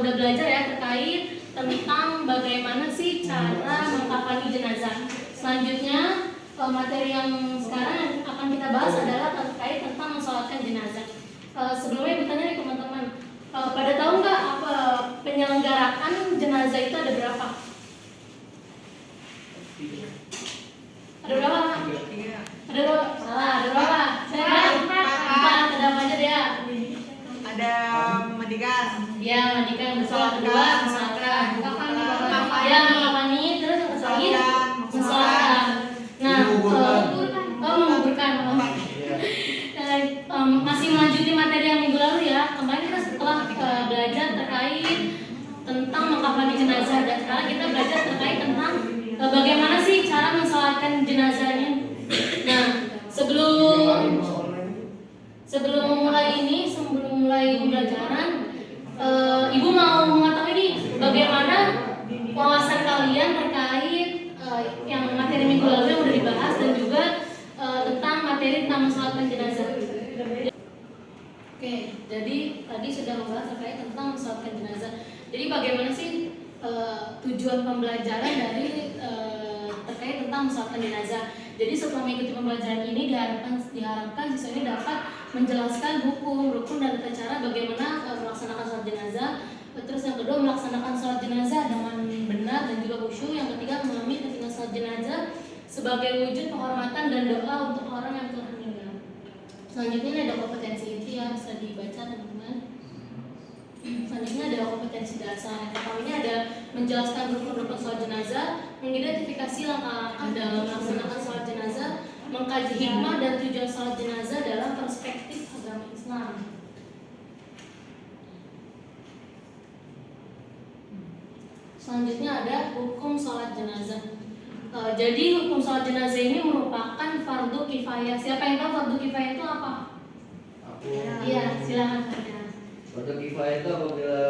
udah belajar ya terkait tentang bagaimana sih cara mengkafani jenazah. Selanjutnya materi yang sekarang akan kita bahas adalah terkait tentang mensolatkan jenazah. Sebelumnya bertanya nih teman-teman, pada tahu nggak apa penyelenggaraan jenazah itu ada berapa? Ada berapa? Ada berapa? Salah, ada berapa? Saya empat. Ada apa aja dia? Ada mandikan. Ya, mandikan, bersolat kedua, mensolatkan. Ya, mengkafani, terus yang lagi mensolatkan. Nah, menguburkan. Masih melanjuti materi yang minggu lalu ya. Kemarin kita setelah belajar terkait tentang mengkafani jenazah, dan sekarang kita belajar terkait tentang bagaimana sih cara mensolatkan jenazahnya. Nah, sebelum mulai pembelajaran, Ibu mau mengetahui nih bagaimana wawasan kalian terkait yang materi minggu lalu yang udah dibahas, dan juga tentang materi tentang mensolatkan jenazah. Oke, jadi tadi sudah membahas terkait tentang mensolatkan jenazah. Jadi bagaimana sih tujuan pembelajaran dari terkait tentang mensolatkan jenazah. Jadi setelah mengikuti pembelajaran ini diharapkan siswa ini dapat menjelaskan hukum, rukun, dan tata cara bagaimana melaksanakan sholat jenazah. Terus yang kedua, melaksanakan sholat jenazah dengan benar dan juga khusyuk. Yang ketiga, memahami pentingnya sholat jenazah sebagai wujud penghormatan dan doa untuk orang yang telah meninggal. Selanjutnya ada kompetensi inti yang bisa dibaca teman-teman. Selanjutnya ada kompetensi dasar. Yang pertama ini ada menjelaskan rukun-rukun sholat jenazah, mengidentifikasi langkah-langkah dalam melaksanakan sholat jenazah, mengkaji hikmah dan tujuan sholat jenazah dalam perspektif agama Islam. Selanjutnya ada hukum sholat jenazah. Jadi hukum sholat jenazah ini merupakan fardu kifayah. Siapa yang tahu fardu kifayah itu apa? Aku. Iya, silakan saja. Fardu kifayah itu apabila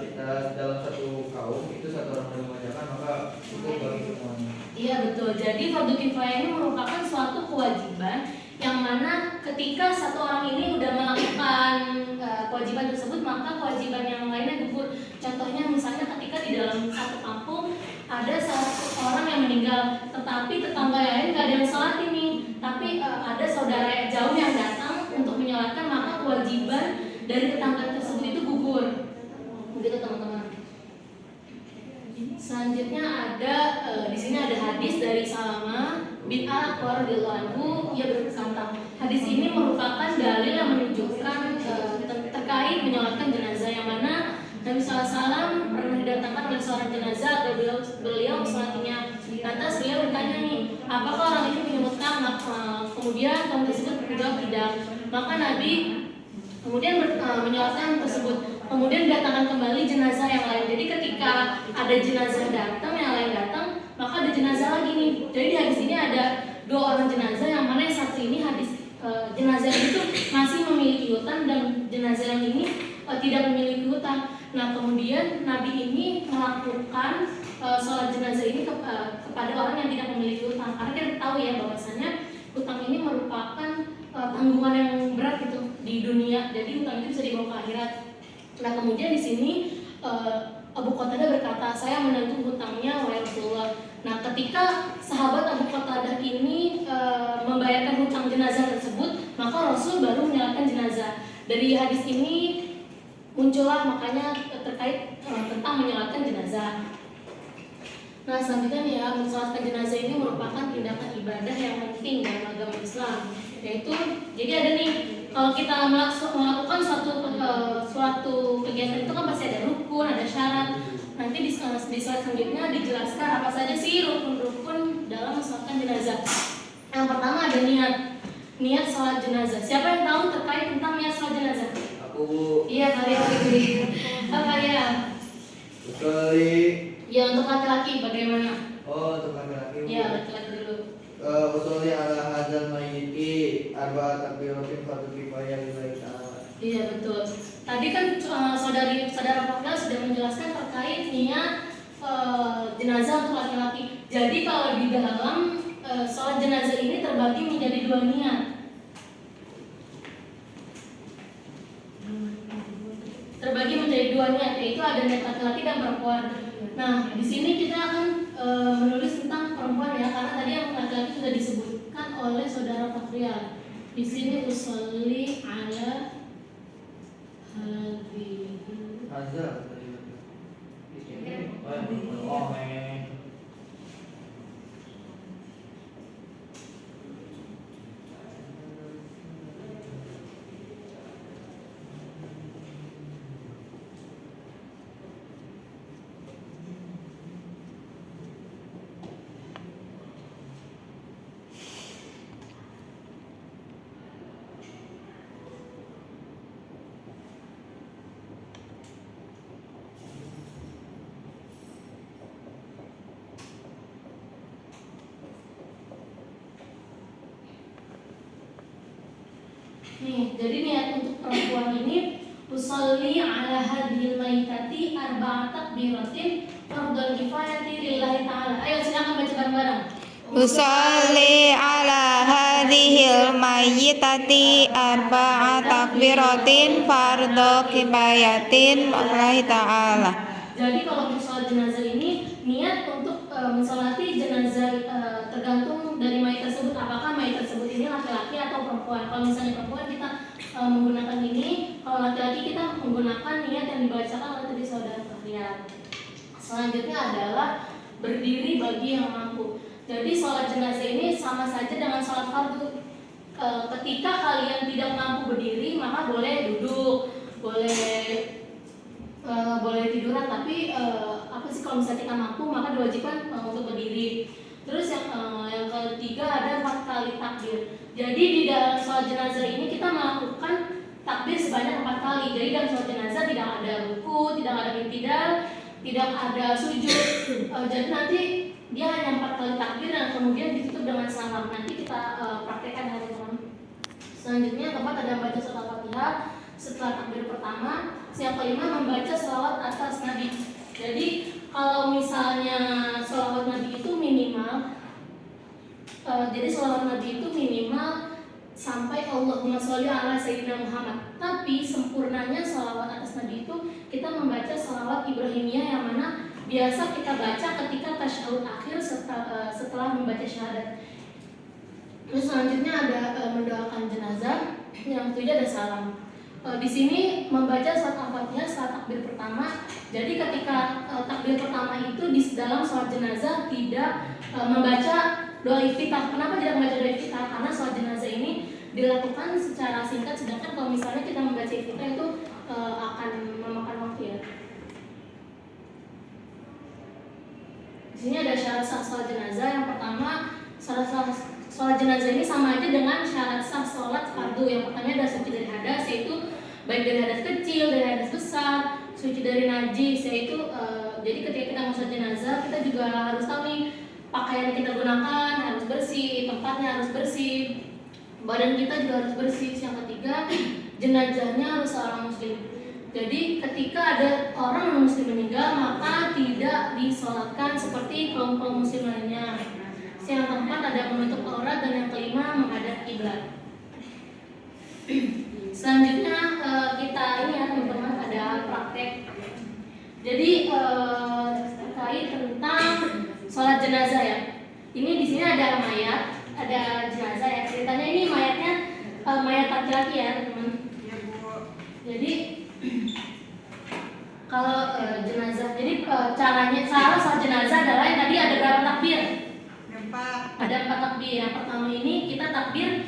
kita dalam satu kaum itu satu orang yang mengerjakan maka cukup bagi semuanya. Iya betul. Jadi fardu kifayah ini merupakan suatu kewajiban yang mana ketika satu orang ini udah melakukan kewajiban tersebut, maka kewajiban yang lainnya gugur. Contohnya misalnya ketika di dalam satu kampung ada satu orang yang meninggal, tetapi tetangga lain nggak ada yang sholat ini, tapi ada saudara jauh yang datang untuk menyolatkan, maka kewajiban dari tetangga tersebut itu gugur. Begitu teman-teman. Selanjutnya ada di sini ada hadis dari Salama bin Al-Aqwa radhiyallahu anhu. Ia berkata, hadis ini merupakan dalil yang menunjukkan terkait menyolatkan jenazah, yang mana Nabi SAW pernah didatangkan oleh seorang jenazah agar beliau mensolatinya. Lantas beliau bertanya nih, apakah orang ini menyebutkan? Kemudian kaum tersebut menjawab tidak. Maka Nabi kemudian menyolatkan tersebut. Kemudian datangkan kembali jenazah yang lain. Jadi ketika ada jenazah datang, yang lain datang, maka ada jenazah lagi nih. Jadi di hadis ini ada dua orang jenazah, yang mana yang satu ini jenazah itu masih memiliki hutang, dan jenazah yang ini tidak memiliki hutang. Nah kemudian Nabi ini melakukan sholat jenazah ini kepada orang yang tidak memiliki hutang, karena kita tahu ya bahwasanya hutang ini merupakan tanggungan yang berat gitu di dunia. Jadi hutang itu bisa dibawa ke akhirat. Nah kemudian di sini Abu Qatadah berkata, saya menanggung hutangnya wahai Rasulullah. Nah ketika sahabat Abu Qatadah ini membayarkan hutang jenazah tersebut, maka Rasul baru menyalakan jenazah. Dari hadis ini muncullah makanya terkait tentang menyolatkan jenazah. Nah selanjutnya nih ya, mensolatkan jenazah ini merupakan tindakan ibadah yang penting dalam agama Islam. Yaitu, jadi ada nih, kalau kita melakukan suatu kegiatan itu kan pasti ada rukun, ada syarat. Nanti di slide selanjutnya dijelaskan apa saja sih rukun-rukun dalam mensolatkan jenazah. Yang pertama ada niat sholat jenazah. Siapa yang tahu terkait tentang niat sholat jenazah? Aku. Iya kalian begini. Apa ya? Sekali. Ya untuk laki-laki bagaimana? Oh untuk laki-laki. Iya laki-laki dulu. Usulnya ala hadzal mayyiti arba takbiratin fardu kifayah lillahi ta'ala. Iya betul. Tadi kan saudara Fakda sudah menjelaskan terkait niat jenazah untuk laki-laki. Jadi kalau di dalam sholat jenazah ini terbagi menjadi dua niat. Terbagi menjadi dua niat, yaitu ada niat laki-laki dan perempuan. Nah, di sini kita akan menulis tentang perempuan ya, karena tadi yang laki-laki sudah disebutkan oleh saudara Fakrial. Di sini usolli ala hadhihi Azal tadi. Di sini. Oh, nih, jadi niat untuk perempuan ini usolli ala hadhil maitati arba'at takbiratin fardhal kifayati lillahi ta'ala. Ayo silakan baca bareng-bareng. Usolli ala hadhil mayyitati arba'a takbiratin fardhu kifayatin lillahi ta'ala. Jadi kalau untuk sholat jenazah ini niat untuk mensolati jenazah tergantung dari mayat tersebut, apakah mayat tersebut ini laki-laki atau perempuan. Kalau misalnya perempuan kita menggunakan ini, kalau laki-laki kita menggunakan niat yang dibacakan oleh tadi saudara Fakrial. Selanjutnya adalah berdiri bagi yang mampu. Jadi sholat jenazah ini sama saja dengan sholat fardu. Ketika kalian tidak mampu berdiri, maka boleh duduk, boleh tiduran. Tapi apa sih, kalau misalnya kita mampu, maka diwajibkan untuk berdiri. Terus yang ketiga ada 4 kali takbir. Jadi di dalam sholat jenazah ini kita melakukan takbir sebanyak 4 kali. Jadi dalam sholat jenazah tidak ada ruku, tidak ada i'tidal, tidak ada sujud. Jadi nanti dia hanya 4 kali takbir dan kemudian ditutup dengan salam. Nanti kita praktekkan ya teman-teman. Selanjutnya yang keempat ada membaca surat Al-Fatihah setelah takbir pertama. Yang kelima membaca sholawat atas Nabi. Jadi kalau misalnya sholawat Nabi itu minimal, sampai Allahumma sholli ala sayyidina Muhammad. Tapi sempurnanya sholawat atas Nabi itu kita membaca sholawat Ibrahimiyah yang mana biasa kita baca ketika tasyahud akhir setelah membaca syahadat. Terus selanjutnya ada mendoakan jenazah, yang ketujuh ada salam. Di sini membaca surat Al-Fatihah setelah takbir pertama. Jadi ketika takbir pertama itu di dalam sholat jenazah tidak membaca doa iftitah. Kenapa tidak membaca doa iftitah? Karena sholat jenazah ini dilakukan secara singkat, sedangkan kalau misalnya kita membaca iftitah itu akan memakan waktu ya. Di sini ada syarat sah sholat jenazah. Yang pertama, syarat sah sholat jenazah ini sama aja dengan syarat sah sholat fardu. Yang pertama ada suci dari hadas, yaitu baik dari hadas kecil, dari hadas besar, suci dari najis, yaitu jadi ketika kita mau sholat jenazah kita juga harus tahu nih pakaian yang kita gunakan harus bersih, tempatnya harus bersih, badan kita juga harus bersih. Yang ketiga, jenazahnya harus seorang muslim. Jadi ketika ada orang non muslim meninggal maka tidak disolatkan seperti kaum muslim lainnya. Yang keempat ada menutup aurat, dan yang kelima menghadap kiblat. Selanjutnya kita ini ya teman-teman ada praktek. Jadi terkait tentang sholat jenazah ya. Ini di sini ada mayat, ada jenazah ya. Ceritanya ini mayatnya mayat laki-laki ya teman-teman. Iya Bu. Jadi kalau jenazah, jadi cara sholat jenazah adalah yang tadi ada berapa takbir? Ada 4 takbir. Yang pertama ini kita takbir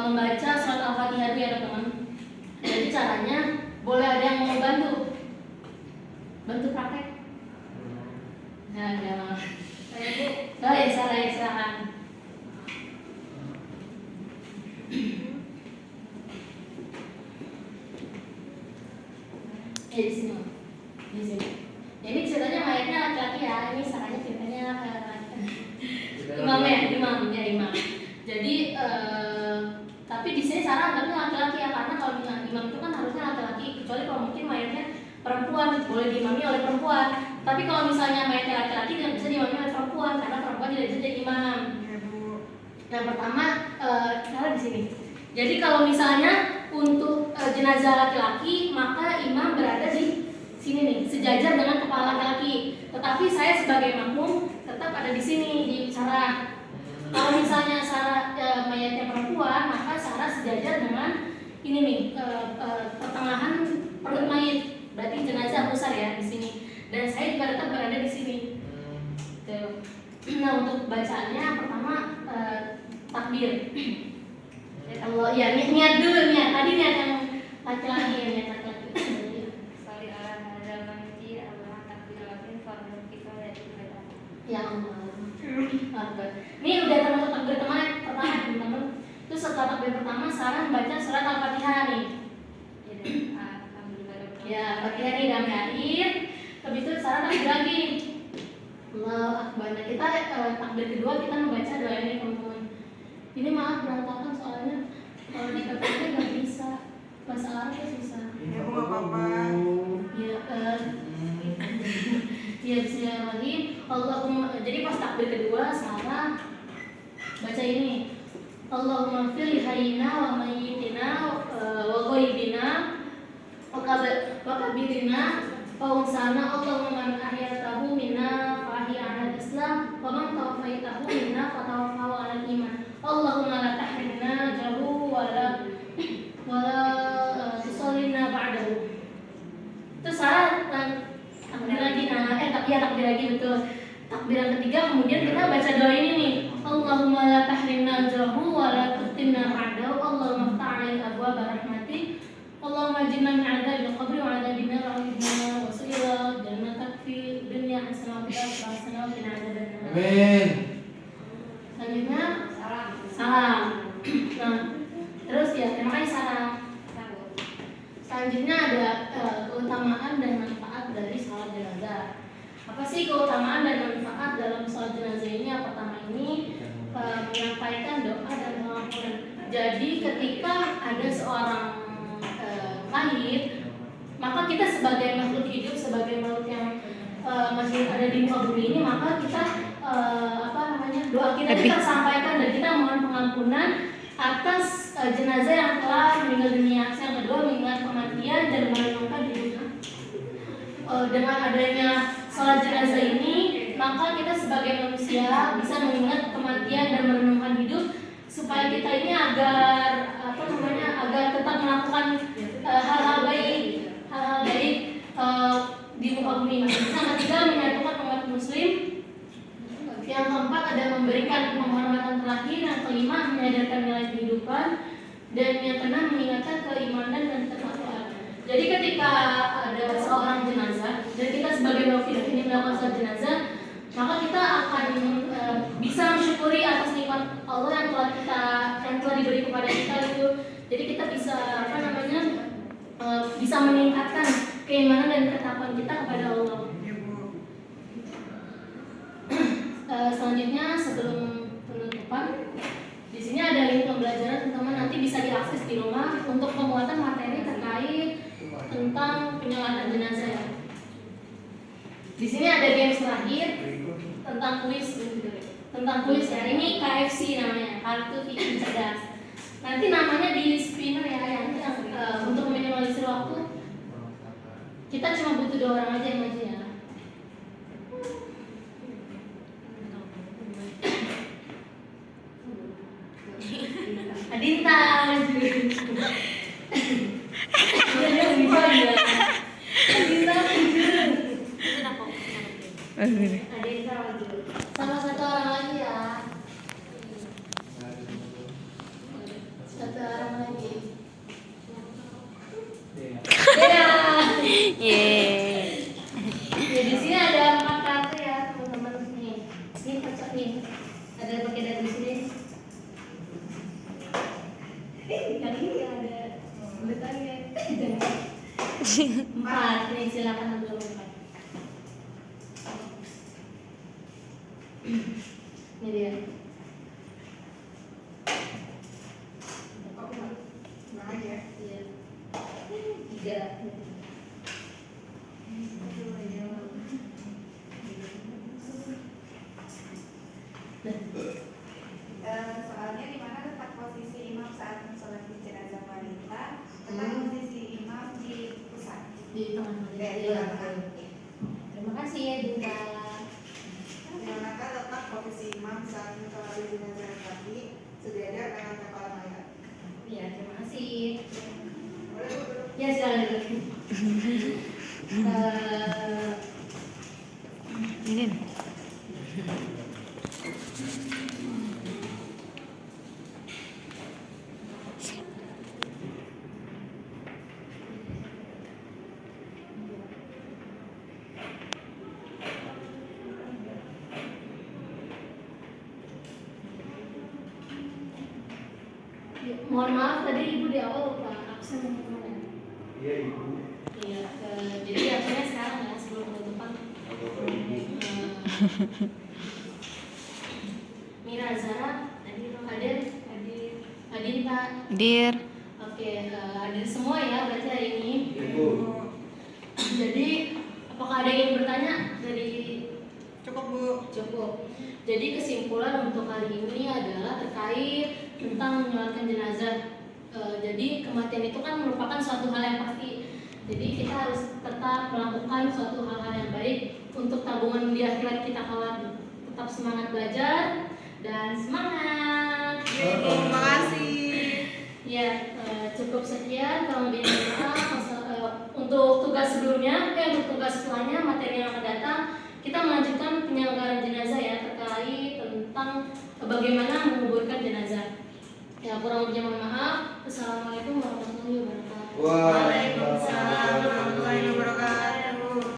membaca surat Al-Fatihah ya teman-teman. Jadi caranya boleh ada yang mau bantu praktek? Nah, jangan. Saya Bu. Oh ya, silakan. Di sini. Di sini. Ini ceritanya mayatnya laki-laki ya. Ini caranya ceritanya imam. Jadi tapi di sini cara anggapnya laki-laki ya, karena kalau imam itu kan harusnya laki-laki, kecuali kalau mungkin mayatnya perempuan boleh diimami oleh perempuan. Tapi kalau misalnya mayatnya laki-laki tidak bisa diimami oleh perempuan karena perempuan tidak bisa jadi imam. Yang pertama cara di sini. Jadi kalau misalnya untuk jenazah laki-laki maka imam berada di sini nih, sejajar dengan kepala laki-laki. Tetapi saya sebagai makmum tetap ada di sini di sarah. Kalau misalnya sarah mayatnya perempuan, maka sarah sejajar dengan ini nih pertengahan perut mayit. Berarti jenazah besar ya di sini. Dan saya juga tetap berada di sini. Tuh. Nah, untuk bacaannya pertama takbir. Allah ya niat dulu niat. Tadi niat yang laki-laki ya niat laki-laki. Ya Allah. Ini udah termasuk takbir pertama teman-teman. Terus setelah takbir pertama Sarah membaca surat Al-Fatihah nih. Ya, Fatihah nih dalam air. Habis itu Sarah takbir lagi. Allahu Akbar. Nah, kita takbir kedua kita membaca doa ini teman-teman. Ini maaf berantakan soalnya kalau di KTP nggak bisa bahasa Arabnya susah. Ya Bu, nggak apa-apa. Ya, ya bismillahirrahmanirrahim. Allahumma. Jadi pas takbir kedua Sarah baca ini. Allahumma fil hayyina wa mayyitina wa ghaibina wa kabirina wa unsana. Allahumma man ahyatahu minna fa ahya 'alal islam wa man tawaffaytahu minna fa tawaffahu 'alal iman. Allahumma la tahrimna jahu wa la tusallina ba'dahu. Terus Sarah takbir lagi takbir lagi betul. Takbir yang ketiga kemudian kita baca doa ini nih. Allahumma la tahrimna ajrahu wa la tuftinna ba'dahu. Allahumma ftah 'alaina abwaaba rahmatik. Allahumma jinna min 'adzabil qabri wa 'adzabin nar wa qina wa su'ila jannatak fi dunya hasanah wa fil akhirati hasanah wa qina adzabannar. Amin. Selanjutnya salam. Nah, terus ya terima kasih salam. Selanjutnya ada keutamaan dan manfaat dari salat jenazah. Apa sih keutamaan dan manfaat dalam salat jenazah ini? Yang pertama ini menyampaikan doa dan pengampunan. Jadi ketika ada seorang lahir, maka kita sebagai makhluk hidup, sebagai makhluk yang masih ada di muka bumi ini, maka kita doa kita sampaikan dan kita mohon pengampunan atas jenazah yang telah meninggal dunia. Yang kedua mengingat kematian dan merenungkan hidupnya. Dengan adanya salat jenazah ini, maka kita sebagai manusia bisa mengingat kematian dan merenungkan hidup supaya kita ini agar tetap melakukan hal-hal baik di muka bumi. Yang ketiga menyatukan umat muslim. Yang keempat ada memberikan penghormatan terakhir. Yang kelima menyadarkan nilai kehidupan. Dan yang keenam mengingatkan keimanan dan ketakwaan. Jadi ketika ada seorang jenazah dan kita sebagai makhluk ini melakukan salat jenazah, maka kita akan bisa mensyukuri atas nikmat Allah yang telah diberi kepada kita itu. Jadi kita bisa bisa meningkatkan keimanan dan ketakwaan kita kepada Allah. Selanjutnya sebelum penutupan, di sini ada link pembelajaran teman-teman, nanti bisa diakses di rumah untuk penguatan materi terkait tentang penyolatan jenazah ya. Di sini ada games terakhir tentang kuis ya. Ini KFC namanya, kartu fikih cerdas. Nanti namanya di spinner ya, yang untuk meminimalisir waktu. Kita cuma butuh 2 orang aja yang maju ya. Adinta maju. Adinta maju. Adinta maju. Sama 1 orang lagi ya. 1 orang lagi. Ya. Yeay. Ya di sini ada 4 kartu ya teman-teman nih. Ini cocok nih. Ada pakai dari sini. Yang ini ada beritanya. 4 nih silakan ambil 4. Ini dia. Iya. 3. Soalnya di mana letak posisi imam saat sholat jenazah wanita, letak posisi imam di pusat. di tengah. Iya. Terima kasih ya Dinda. Dimanakah letak posisi imam saat mensolati jenazah tadi sejajar dengan kepala mayat? Ya, terima kasih. Boleh Bu? Ya, silakan duduk. Ini. Mohon maaf tadi Ibu di awal lupa absen teman-teman. Iya ibu. Iya, jadi absennya sekarang ya sebelum penutupan. Bapak ibu. Mira Zara, hadir, hadir Pak. Dir. Oke, hadir semua ya berarti hari ini. Ibu. Jadi apakah ada yang bertanya dari Cukup Bu. cukup? Jadi kesimpulan untuk hari ini adalah terkait tentang menyolatkan jenazah. Jadi kematian itu kan merupakan suatu hal yang pasti. Jadi kita harus tetap melakukan suatu hal-hal yang baik untuk tabungan di akhirat kita kelak. Tetap semangat belajar dan semangat. Terima kasih. Ya, cukup sekian kurang lebih untuk tugas sebelumnya, untuk tugas setelahnya materi yang akan datang kita melanjutkan penyelenggaraan jenazah ya terkait tentang bagaimana menguburkan jenazah. Ya kurang lebihnya mohon maaf. Assalamualaikum warahmatullahi wabarakatuh. Waalaikumsalam Waalaikumsalam warahmatullahi wabarakatuh.